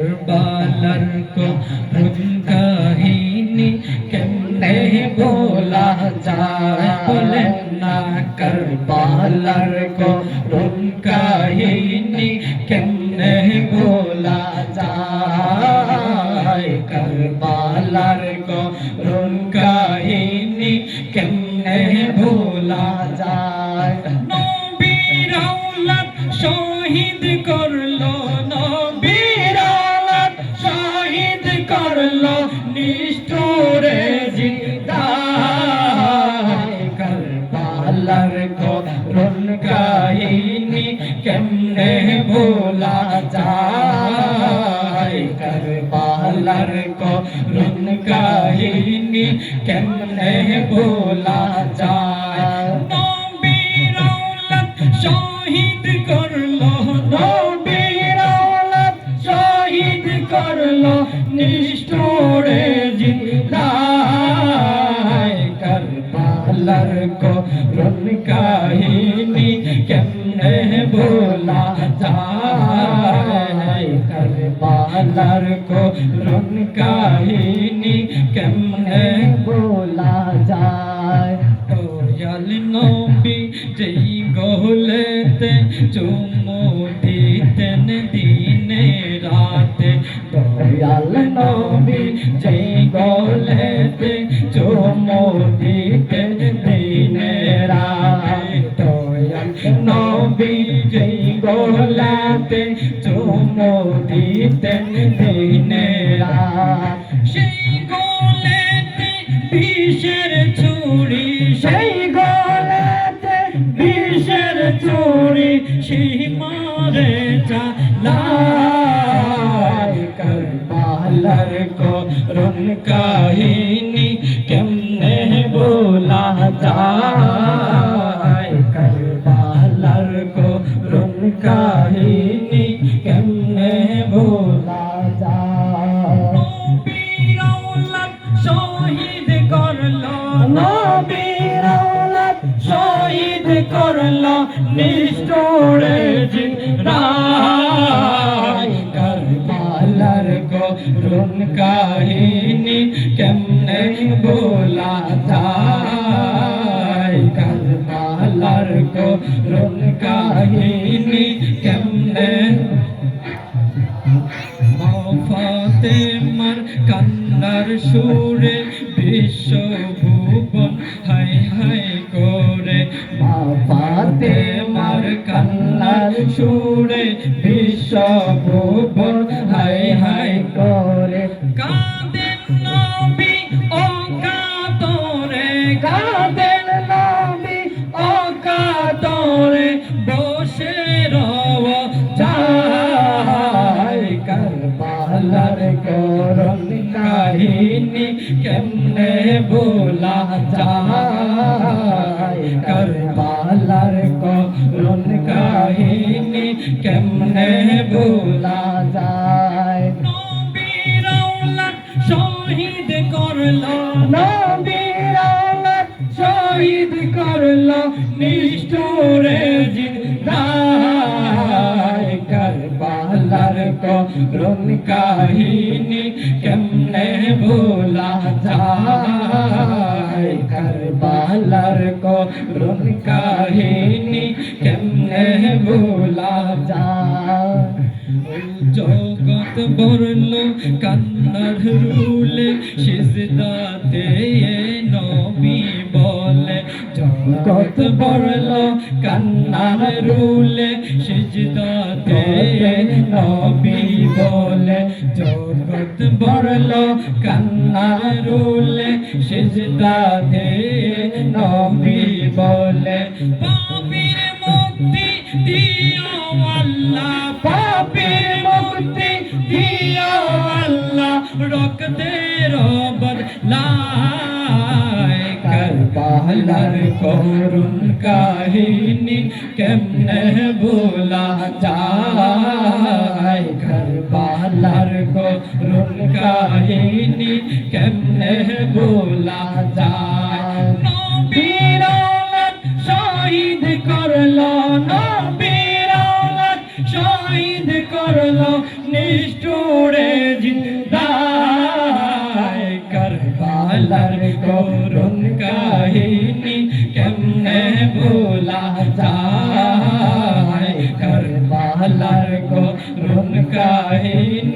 करबलार করুণ কাহিনী কেমনে ভোলা যায় বলেন না करबलार করুণ কাহিনী কেমনে ভোলা যায় करबलार করুণ কাহিনী কেমনে ভোলা যায় নবীর আওলাদ শহীদ করলো নবীর আওলাদ শহীদ করলো নিষ্ঠুরে জিন্দায় करबलार করুণ কাহিনী কেমনে ভোলা যায় करबलार করুণ কাহিনী কেমনে ভোলা যায় নবীর আওলাদ শহীদ করলো নবীর আওলাদ শহীদ করলো নিষ্ঠুরে জিন্দায় करबलार করুণ কাহিনী কেমনে ভোলা যায় करबलार করুণ কাহিনী কেমনে ভোলা যায় দয়াল নবী যেই গহলেতে চুমু দিতেন দিনে রাতে দয়াল নবী যেই গহলেতে চুমু দিতেন দিনে রাতে দয়াল নবী যেই গহলেতে চুমু দিতেন দিনে রাতে সেই গহলেতে বিষের ছুরি সেই গলাতে বিষের ছুরি সীমারে চালায় करबलार করুণ কাহিনী কেমনে ভোলা যায় करबलार করুণ কাহিনী কেমনে ভোলা যায় নবীর আওলাদ শহীদ করলো নবীর আওলাদ শহীদ করলো নিষ্ঠুরে জিন্দায় करबलार করুণ কাহিনী কেমনে ভোলা যায় करबलार করুণ কাহিনী কেমনে ফাতেমার কান্নার সুরে বিশ্বভুবন হাই হাই করে মা ফাতেমার কান্নার সুরে বিশ্বভুবন হাই হাই করে কাঁদেন নবী ও কাতরে কাঁদেন নবী ও কাতরে বসে রও যায় करबलार করুণ কাহিনী কেমনে ভোলা যায় करबलार করুণ কাহিনী কেমনে ভোলা যায় নবীর আওলাদ শহীদ করলো নবীর আওলাদ শহীদ করলো নিষ্ঠুরে জিন্দায় करबलार করুণ কাহিনী কেমনে ভোলা যায় करबलार করুণ কাহিনী কেমনে ভোলা যায় জগৎ বরল কান্নার রুলে সিজদাতে নবী বলে জগৎ বরল কান্নার রুলে সিজদাতে নবী বলে জগৎ বরল কান্নার রুলে সিজদাতে নবী বলে পাপীর মুক্তি দিও আল্লাহ পাপীর মুক্তি দিও আল্লাহ রক্তের বদলায় करबलार করুণ কাহিনী কেমনে ভোলা যায় करबलार করুণ কাহিনী কেমনে ভোলা যায় নবীর আওলাদ শহীদ করলো নবীর আওলাদ শহীদ শহীদ করলো নিষ্ঠুরে জিন্দায় কারবালার করুণ কাহিনী কেমনে ভোলা যায় কারবালার করুণ কাহিনী